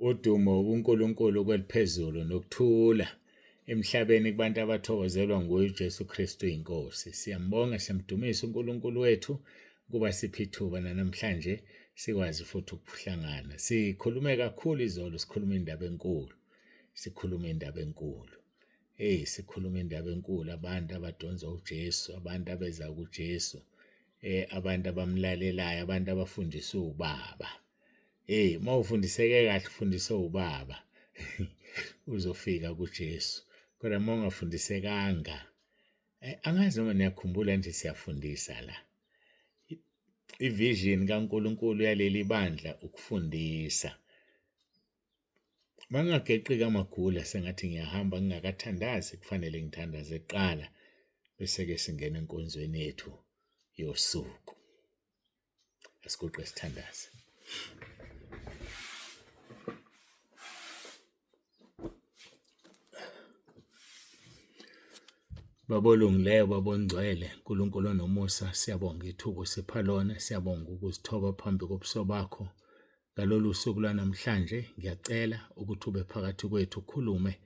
Udumo kuNkulunkulu kweliphezulu nokuthula emhlabeni kubantu abathokozelwa nguye uJesu Kristu iNkosi. Siyambonga, siyamdumisa uNkulunkulu wethu kuba siphe ithuba namhlanje sikwazi futhi ukuhlangana. Sikhulume kakhulu izolo, sikhuluma indaba enkulu. Sikhuluma indaba enkulu. Sikhuluma indaba enkulu, abantu abadonsa uJesu, abantu abeza kuJesu, abantu abamlalelayo, abantu abafundiswe ubaba. Uma ufundiseke kahle, ufundiswe ubaba uzofika kuJesu. Kodwa uma ungafundisekanga, angazi noma niyakhumbula nje siyafundisa la. Ivision kaNkulunkulu yaleli bandla ukufundisa. Mangingageqika amagula sengathi ngiyahamba ngingakathandazi, kufanele ngithandaze kuqala bese-ke singena enkonzweni yethu yosuku. Asiguqe sithandaze. Babolungileyo, babongcwele, uNkulunkulu onomusa, siyabonga ithuba osipha lona, siyabonga ukuzithoba phambi kobuso bakho. Ngalolu suku lwanamhlanje ngiyacela ukuthi ube phakathi kwethu, ukhulume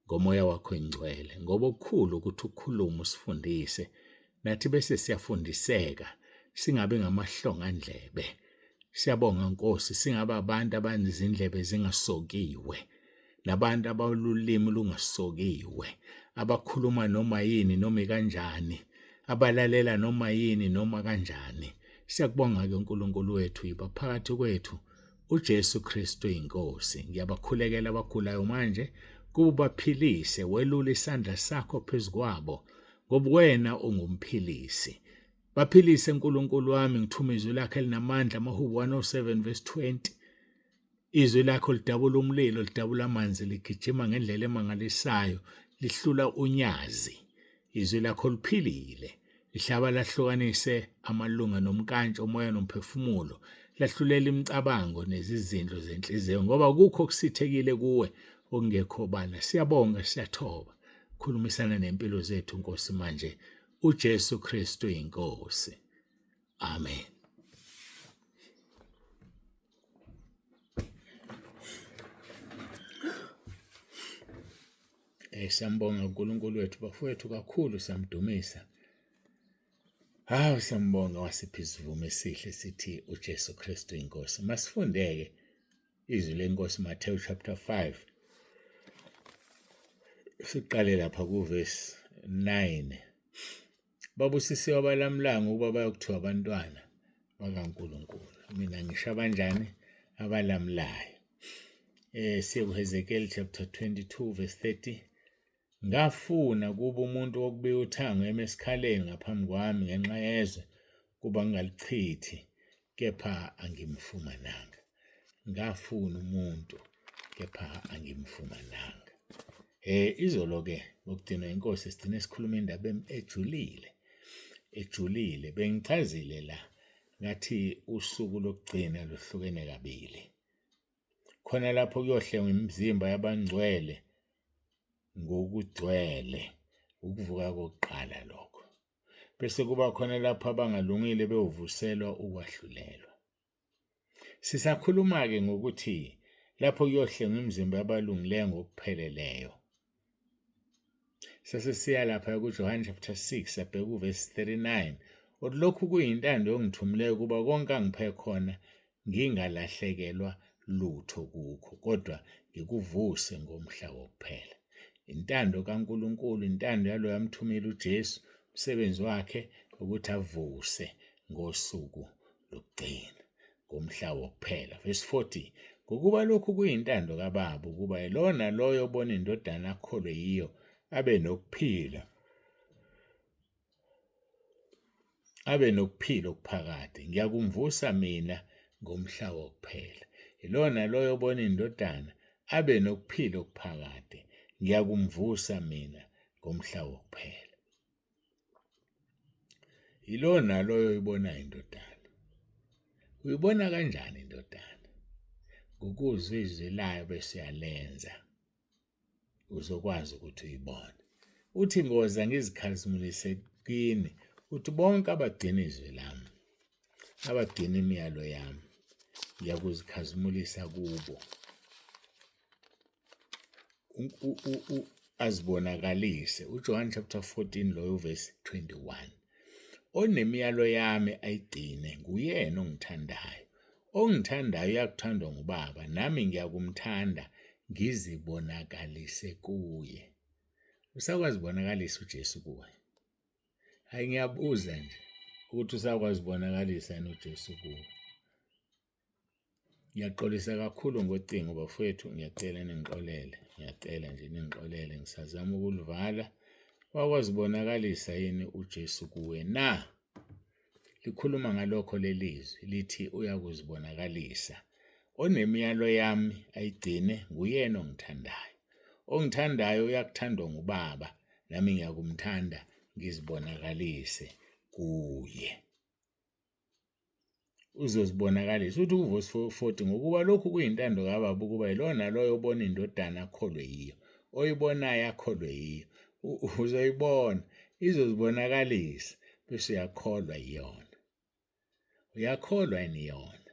ngomoya wakho engcwele, ngoba okukhulu ukuthi ukhulume usifundise, nathi bese siyafundiseka, singabi ngamahlongandlebe. Siyabonga Nkosi, singabe abantu abanezindlebe zingasokiwe, nabantu abalulimi lungasokiwe, abakhuluma noma yini noma kanjani, abalalela noma yini noma kanjani. Siyakubonga-ke uNkulunkulu wethu, yiba phakathi kwethu uJesu Kristu iNkosi. Ngiyabakhulekela abagulayo manje kuba baphilise, welule isandla sakho phezu kwabo, ngoba wena ungumphilisi. Baphilise Nkulunkulu wami, ngithuma izwi lakho elinamandla, Mahubo 107 verse 20. Izwi lakho lidabula umlilo, lidabula amanzi, ligijima ngendlela emangalisayo, lihlula unyazi. Izwi lakho liphilile, lihlaba lahlukanise amalunga nomkantsho, umoya nomphefumulo, lahlulela imicabango nezizindlo zenhliziyo, ngoba kukho okusithekile kuwe okungekho bala. Siyabonga, siyathoba. Khulumisana nempilo zethu Nkosi manje, uJesu Kristu iNkosi. Amen. Siyambonga uNkulunkulu wethu, bafowethu kakhulu, siyamdumisa. Siyambonga, wasipha isivumo esihle sithi uJesu Kristu iNkosi. Masifundeke izwi leNkosi Matthew chapter 5. Siqale lapha kuverse 9. Babusisiwe abalamlanga ukuba bayokuthiwa abantwana bakaNkulunkulu. Mina ngisho abanjani? Abalamlayo. Siye kuHezekiel chapter 22 verse 30. Ngafuna kuba umuntu wokubeka uthango emesikhaleni ngaphambi kwami ngenxa yezwe, kuba ngingalichithi, kepha angimfumananga. Ngafuna umuntu, kepha angimfumananga. Izolo-ke ngokudinwa inkosi sidine sikhuluma indaba ejulile. Bengichazile la ngathi usuku lokugcina luhlukene kabili. Khona lapho kuyohlengwa imizimba yabangcwele ngokugcwele, ukuvuka kokuqala lokho. Bese kuba khona lapho abangalungile beyovuselwa ukwahlulelwa. Sisakhuluma-ke ngokuthi lapho kuyohlengwa imizimba yabalungileyo ngokupheleleyo. Sesisiya lapha kuJohn chapter 6 sabheka uverse 39. Uthi lokhu kuyintando yongithumileyo kuba konke angiphe khona ngingalahlekelwa lutho kukho, kodwa ngikuvuse ngomhla wokuphela. Intando kaNkulunkulu, intando yalo yamthumela uJesu, umsebenzi wakhe ukuthi avuse ngosuku lokugcina, ngomhla wokuphela. Verse 40. Ngokuba lokhu kuyintando kaBaba ukuba yilona loyo obona indodana akholwe yiyo abe nokuphila okuphakade. Ngiyakumvusa mina ngomhla wokuphela. Yilona loyo obona indodana abe nokuphila okuphakade. Ngiyakumvusa mina ngomhla wokuphela. Yilona loyo oyibona indodana. Uyibona kanjani indodana? Ngokuzwa izwi layo bese uyalenza, uzokwazi ukuthi uyibone. Uthi ngoza ngizikhazimulise kini, uthi bonke abagcina izwi lami, abagcina imiyalo yami, ngiyakuzikhazimulisa kubo. azibonakalise. uJohn chapter 14 loyo verse 21. Onemiyalo yami ayigcine nguyena ongithandayo. Ongithandayo uyakuthandwa nguBaba, nami ngiyakumthanda ngizibonakalise kuye. Usakwazi bonakalisa uJesu kuwe? Hayi, ngiyabuza nje ukuthi usakwazi bonakalisa yini uJesu kuwe? Ngiyaxolisa kakhulu ngocingo bafowethu, ngiyacela ningixolele. Ngiyacela nje ningixolele, ngisazama ukulivala. Wakwazi bonakalisa yini uJesu kuwe na? Likhuluma ngalokho lelizwi lithi uyakuzibonakalisa. Onemiyalo yami ayigcine nguyena ongithandayo. Ongithandayo uyakuthandwa nguBaba, nami ngiyakumthanda ngizibonakalise kuye. Uzozibonakalisa uthi kuverse 40, ngokuba lokhu kuyintando kaBaba ukuba yilona loyo obona indodana akholwe yiyo, oyibonayo akholwe yiyo. Uzoyibona, izozibonakalisa bese uyakholwa yiyona. Uyakholwa yini yona?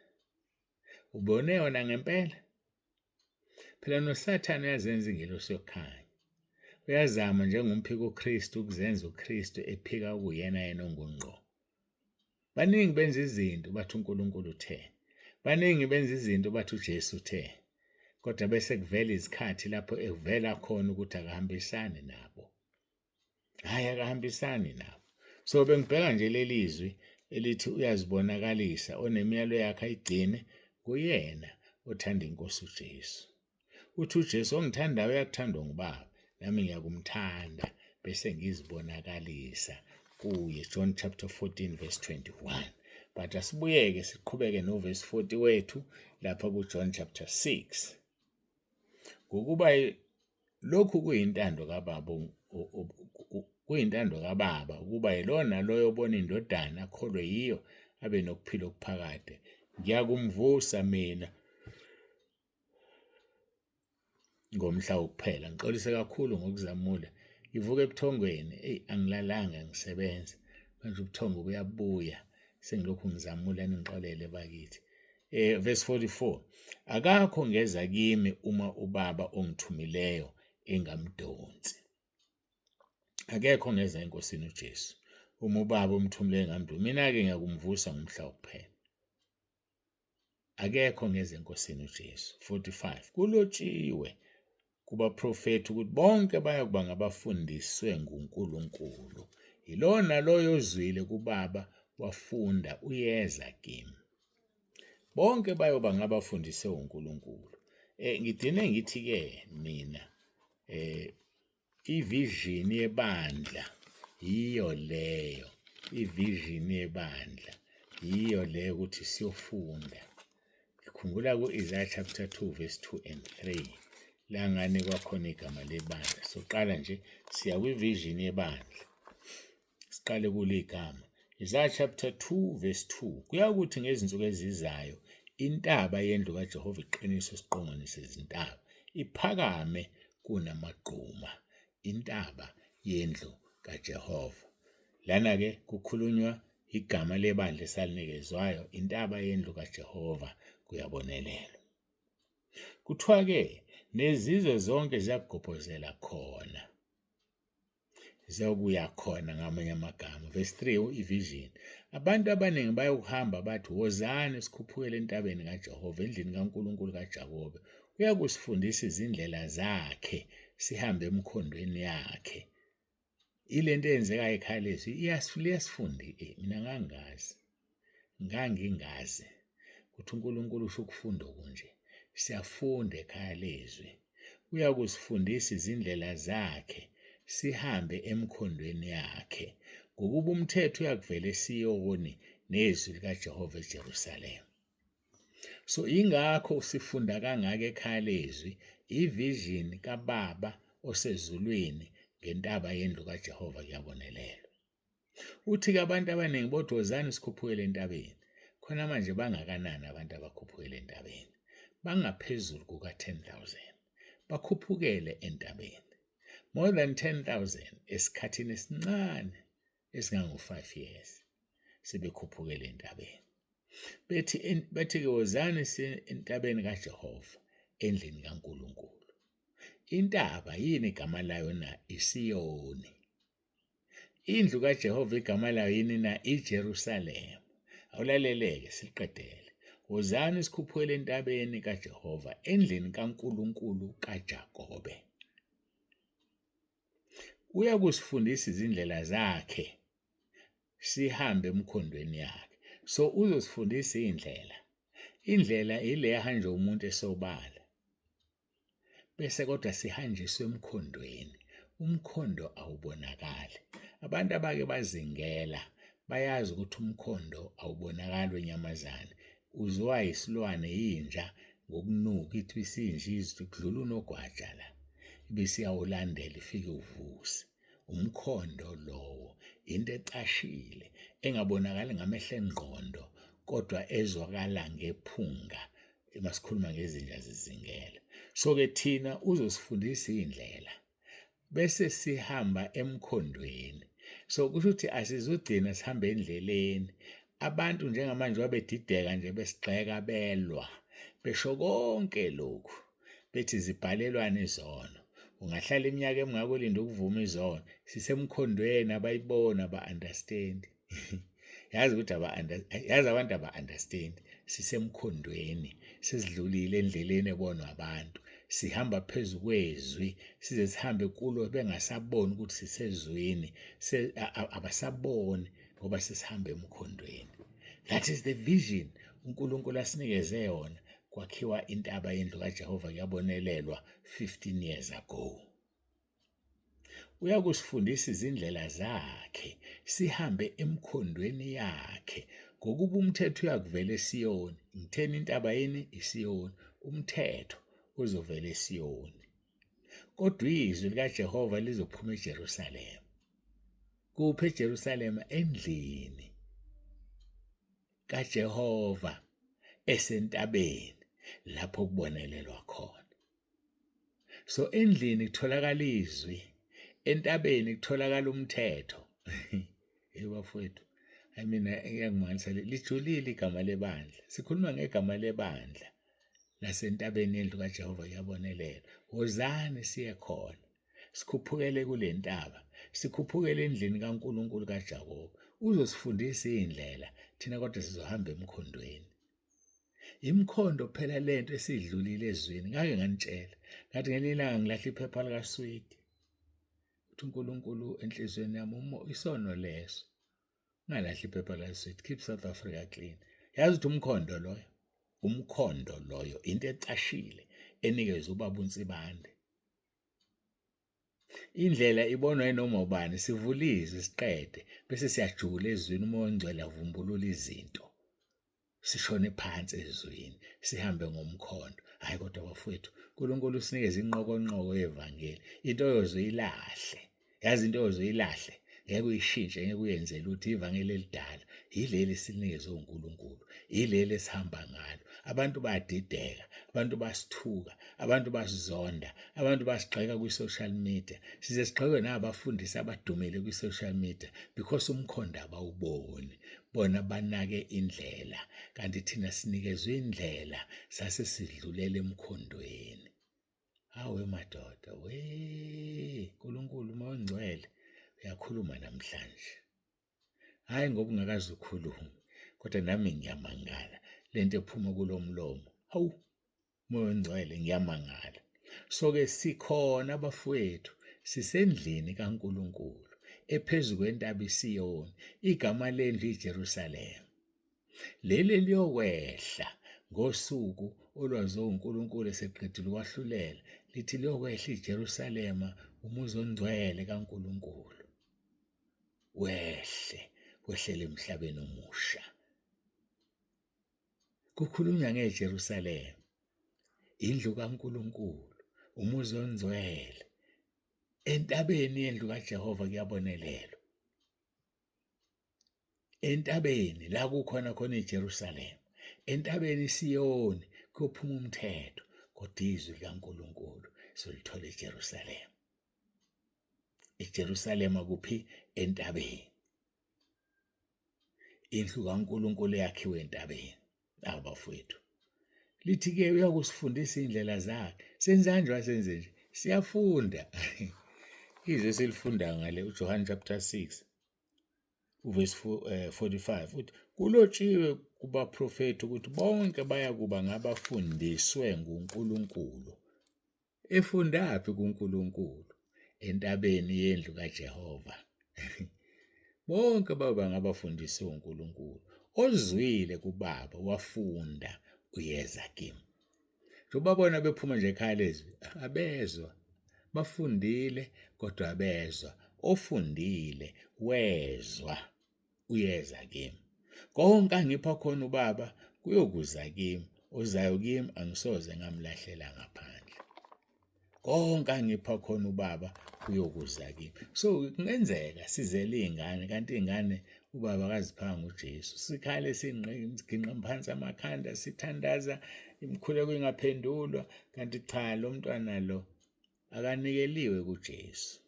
Ubone yona ngempela? Phela noSathane uyazenza ingelosi yokukhanya. Uyazama njengomphiko uKristu ukuzenza uKristu ephika kuyena yena ongungqo. Baningi benza izinto bathi uNkulunkulu uthe. Baningi benza izinto bathi uJesu uthe. Kodwa bese kuvela izikhathi lapho ekuvela khona ukuthi akahambisani nabo. Hayi, akahambisani nabo. So bengibheka nje lelizwi elithi uyazibonakalisa, onemiyalo yakhe ayigcine kuyena othanda iNkosi uJesu. Uthi uJesu ongithandayo uyakuthandwa nguBaba, nami ngiyakumthanda bese ngizibonakalisa kuye. John chapter 14 verse 21. But asibuyeke siqhubeke no verse 40 wethu lapha kuJohn chapter 6. Ngokuba lokhu kuyintando kaBaba, kuyintando kaBaba ukuba yilona loyo obona indodana akholwe yiyo abe nokuphila okuphakade. Ngiyakumvusa mina ngomhla wokuphela. Ngixolise kakhulu ngokuzamula. Ngivuka ebuthongweni, angilalanga ngisebenza. Manje ubuthongo buyabuya. Sengilokhu ngizamula, ningixolele bakithi. Verse 44. Akakho ngeza kimi uma uBaba ongithumileyo engamdonsi. Akekho ngeza eNkosini uJesu uma uBaba umthumileyo engamdonsi. Mina-ke ngiyakumvusa ngomhla wokuphela. Akekho ngeza eNkosini uJesu. 45. Kulotshiwe kubaprofethi ukuthi bonke bayakuba ngabafundiswe nguNkulunkulu. Yilona loyo ozwile kuBaba wafunda uyeza kimi. Bonke bayoba ngabafundiswe uNkulunkulu. Ngidine ngithi-ke mina ivision yebandla yiyo leyo. Ivision yebandla yiyo leyo ukuthi siyofunda. Ngikhumbula ku-Isaiah chapter 2 verse 2 and 3. La ngane kwakhona igama lebandla. Soqala nje siya kwivision yebandla. Siqale kuligama. Isaiah chapter 2 verse 2. Kuyakuthi ngezinsuku ezizayo intaba yendlu kaJehova iqiniswe esiqongweni sezintaba. Iphakame kunamagquma. Intaba yendlu kaJehova. Lana-ke kukhulunywa igama lebandla esalinikezwayo, intaba yendlu kaJehova kuyabonelelwa. Kuthiwa-ke nezizwe zonke ziyagobhozela khona. Ziyokuya khona ngamanye amagama. Verse 3 ivision. Abantu abaningi bayokuhamba bathi wozani sikhuphukele entabeni kaJehova, endlini kaNkulunkulu kaJakobe. Uyakusifundisa izindlela zakhe, sihambe emkhondweni yakhe. Ilento eyenzekayo ekhaya lezi iyasifunda. Mina ngangingazi ukuthi uNkulunkulu usho ukufunda okunje. Siyafunda ekhaya lezwi. Uyakusifundisa izindlela zakhe, sihambe emkhondweni yakhe. Ngokuba umthetho uyakuvela eSiyoni nezwi likaJehova eJerusalema. So ingakho sifunda kangaka ekhaya lezwi ivision kaBaba osezulwini ngentaba yendlu kaJehova kuyabonelelwa. Uthi-ke abantu abaningi bodwa wozani sikhuphukele entabeni. Khona manje bangakanani abantu abakhuphukele entabeni? Bangaphezulu kuka-10,000. Bakhuphukele entabeni. More than 10,000 esikhathini esincane esingango-5 years sebekhuphukele entabeni. Bethi-ke wozani siye entabeni kaJehova, endlini kaNkulunkulu. Intaba yini igama layo na? iSiyoni. Indlu kaJehova igama layo yini na? iJerusalema. Awulaleleke siqedele. Wozani sikhuphukele entabeni kaJehova, endlini kaNkulunkulu kaJakobe. Uyakusifundisa izindlela zakhe, sihambe emkhondweni yakhe. So uzosifundisa indlela. Indlela ile ehanjwa umuntu esobala. Bese kodwa sihanjiswe emkhondweni. Umkhondo awubonakali. Abantu abake bazingela bayazi ukuthi umkhondo awubonakali wenyamazane. Uzwa isilwane yinja ngokunuka ithi isinjizwe kudlula unogwaja la. Ibisiyawulandela ifike uvuse. Umkhondo lowo into ecashile engabonakali ngamehlo engqondo kodwa ezwakala ngephunga emasikhuluma ngezinja zizingela. So-ke thina uzosifundisa indlela bese sihamba emkhondweni. So kusho ukuthi asizugcina sihambe endleleni. Abantu njengamanje wabedideka nje besigxeka belwa besho konke lokhu bethi zibhalelwana izono. Ungahlala iminyaka emingaka ulinda ukuvuma izono. Sisemkhondweni abayibona ba-understand. Yazi ukuthi yazi abantu aba-understand. Sisemkhondweni sesidlulile endleleni ebonwa abantu. Sihamba phezu kwezwi size sihambe kulo bengasaboni ukuthi sisezweni abasaboni ngoba sesihambe emkhondweni. That is the vision uNkulunkulu asinikeze yona kwakhiwa intaba yendlu kaJehova yabonelelwa 15 years ago. Uyakusifundisa izindlela zakhe sihambe emkhondweni yakhe ngokuba umthetho uyakuvela eSiyoni. Ngitheni intaba yini? iSiyoni. Umthetho uzovela eSiyoni. Kodwa izwi likaJehova lizophuma eJerusalema. Kuphi eJerusalema? Endlini kaJehova esentabeni lapho kubonelelwa khona. So endlini kutholakala izwi, entabeni kutholakala umthetho. Bafowethu, mina iyangimangalisa lijulile igama lebandla. Sikhuluma ngegama lebandla lasentabeni yendlu kaJehova yabonelelwa. Wozani siye khona. Sikhuphukele kule ntaba, sikhuphukele endlini kaNkulunkulu kaJakobe. Uzosifundisa indlela thina kodwa sizohamba emkhondweni. Imkhondo phela lento esidlulile ezweni. Ngake nganitshela ngathi ngelinye ilanga ngilahla iphepha likaSwidi. Uthi uNkulunkulu enhlizweni yami isono leso. Ungalahli iphepha likaSwidi. Keep South Africa clean. Yazi ukuthi umkhondo loyo into ecashile enikeze ubaba uNsibande. Indlela ibonwa yinoma ubani, sivulize siqede bese siyajula ezweni umoya ongcwele avumbulula izinto. Sishone phansi ezweni, sihambe ngomkhondo. Hayi kodwa bafowethu, uNkulunkulu usinikeze inqokonqoko yevangeli. Into oyozoyilahle. Yazi into oyozoyilahle, ngeke uyishintshe, ngeke uyenzele ukuthi ivangeli elidala yileli silinikeze uNkulunkulu. Yileli esihamba ngalo. Abantu bayadideka, abantu basithuka, abantu basizonda, abantu basigxeka kwi-social media. Size sigxekwe nabafundisi abadumile kwi-social media because umkhondo abawuboni. Bona banake indlela, kanti thina sinikezwe indlela sase sidlulela emkhondweni. Hawe madoda, uNkulunkulu umoya ongcwele uyakhuluma namhlanje. Hayi ngoba ungakaze ukhulume, kodwa nami ngiyamangala lento ephuma kulomlomo. Hawu, umoya ongcwele ngiyamangala. So-ke sikhona bafowethu, sisendlini kaNkulunkulu ephezulu kwentaba iSiyoni, igama lendlu iJerusalema. Leli liyokwehla ngosuku olwaziwa uNkulunkulu eseqedile ukwahlulela, lithi liyokwehla iJerusalema, umuzi ongcwele kaNkulunkulu. Wehlele emhlabeni omusha. Kukhulunywa ngeJerusalema, indlu kaNkulunkulu, umuzi ongcwele. Entabeni yendlu kaJehova kuyabonelelwa. Entabeni la kukhona iJerusalema. Entabeni iSiyoni kuyophuma umthetho, kodwa izwi likaNkulunkulu solithola eJerusalema. eJerusalema kuphi? Entabeni. Indlu kaNkulunkulu yakhiwe entabeni. Abafowethu, lithi-ke uyakusifundisa indlela zakhe. Senzani nje wasenze nje? Siyafunda. Izwe silifunda ngale uJohn chapter 6 uverse 45 uthi kulotshiwe kubaprofeti ukuthi bonke baya kuba ngabafundiswe nguNkulunkulu. Efundaphi kuNkulunkulu? Entabeni yendlu kaJehova. Bonke baba ngabafundiswe uNkulunkulu. Ozwile kuBaba wafunda uyeza kimi. Njobabona bephuma nje ekhaya lezwi abezwa. Bafundile kodwa abezwa. Ofundile wezwa uyeza kimi. Konke angipha khona uBaba kuyokuza kimi. Ozayo kimi angisoze ngamlahlela ngaphandle. Konke angipha khona uBaba kuyokuza kimi. So kungenzeka sizele izingane kanti izingane uBaba akaziphanga uJesu. Sikhale sinqinqa phansi amakhanda sithandaza imikhuleko ingaphendulwa kanti cha lo mntwana lo akanikeliwe kuJesu.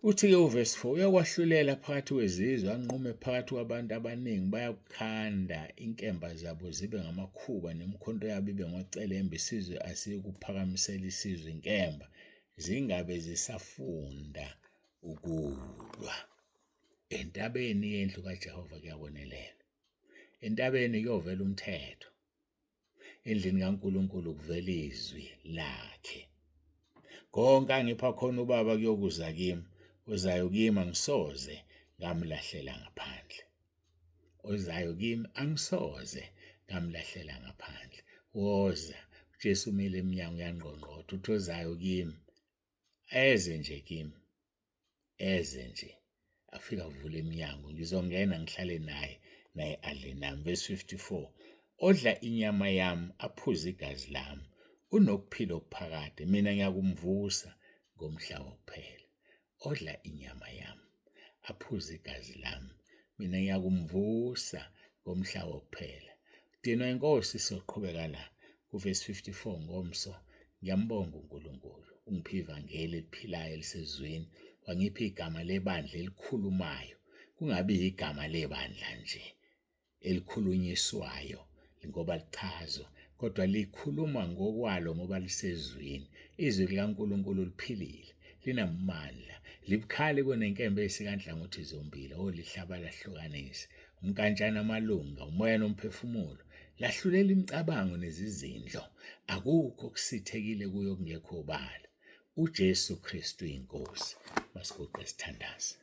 Uthi-ke uverse 4 uyakwahlulela phakathi kwezizwe anqume phakathi kwabantu abaningi bayakukhanda inkemba zabo zibe ngamakhuba nemikhonto yabo ibe ngocelembe isizwe asikuphakamisela isizwe inkemba zingabe zisafunda ukulwa. Entabeni yendlu kaJehova kuyabonelela. Entabeni kuyovela umthetho. Endlini kaNkulunkulu kuvela izwi lakhe. Konke angipha khona uBaba kuyokuza kimi. Ozayo kimi angisoze ngamlahlela ngaphandle. Ozayo kimi angisoze ngamlahlela ngaphandle. Woza uJesu umile eminyango yangqongqotha uthi ozayo kimi eze nje kimi. Eze nje afika avule iminyango ngizongena ngihlale naye adle nami. Verse 54 odla inyama yami aphuze igazi lami unokuphila okuphakade mina ngiyakumvusa ngomhla wokuphela. Odla inyama yami aphuze igazi lami mina ngiyakumvusa ngomhla wokuphela. Dinwa inkosi soqhubeka la kuverse 54 ngomso. Ngiyambonga uNkulunkulu ungipha ivangeli eliphilayo elisezweni wangipha igama lebandla elikhulumayo kungabi igama lebandla nje elikhulunyiswayo ngoba lichazwa kodwa likhuluma ngokwalo ngoba lisezweni. Izwi likaNkulunkulu liphilile linamandla libukhali kunenkembe esikahlangothi zombili olihlaba lahlukanise umkantshana amalunga umoya nomphefumulo lahlulela imicabango nezizindlo. Akukho kusithekile kuyo kungekho obala. uJesu Kristu inkosi. Masiguqe sithandaze.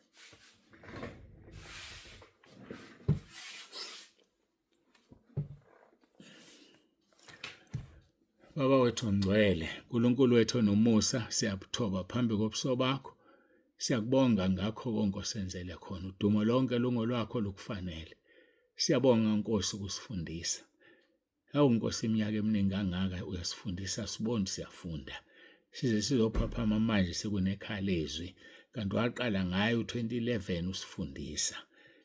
Baba wethu ongcwele, uNkulunkulu wethu onomusa, siyabuthoba phambi kobuso bakho. Siyakubonga ngakho konke osenzele khona. Udumo lonke lungolwakho lukufanele. Siyabonga Nkosi ukusifundisa. Hawu Nkosi iminyaka eminingi kangaka uyasifundisa sibone siyafunda. Size sizophaphama manje sekunekhaya lezwi kanti waqala ngayo 2011 usifundisa.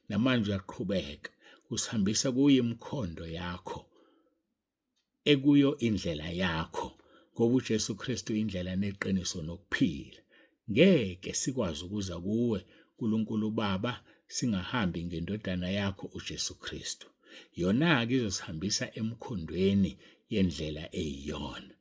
Namanje uyaqhubeka usihambisa kuyo imikhondo yakho. Ekuyo indlela yakho ngoba uJesu Kristu indlela neqiniso nokuphila. Ngeke sikwazi ukuza kuwe uNkulunkulu Baba singahambi ngendodana yakho uJesu Kristu. Yona ke izosihambisa emkhondweni yendlela eyiyona.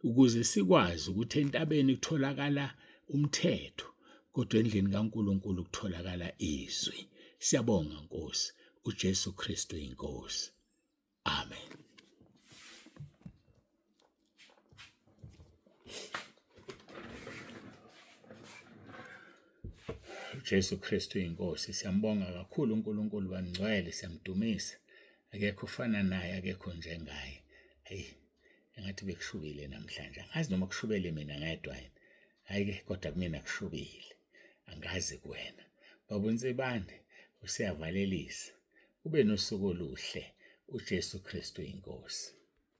Ukuze sikwazi ukuthi entabeni kutholakala umthetho kodwa endlini kaNkulunkulu kutholakala izwi. Siyabonga Nkosi uJesu Kristu inkosi. Amen. Jesu Kristu inkosi. Siyambonga kakhulu uNkulunkulu bangcwele siyamdumisa. Akekho ufana naye akekho njengaye. Hey, engathi bekushubile namhlanje. Angazi noma kushubele mina ngedwa yini. Hayi ke kodwa kumina kushubile. Angazi kuwena. Babunsibande usiyavalelisa. Ube nosuku oluhle uJesu Kristu inkosi.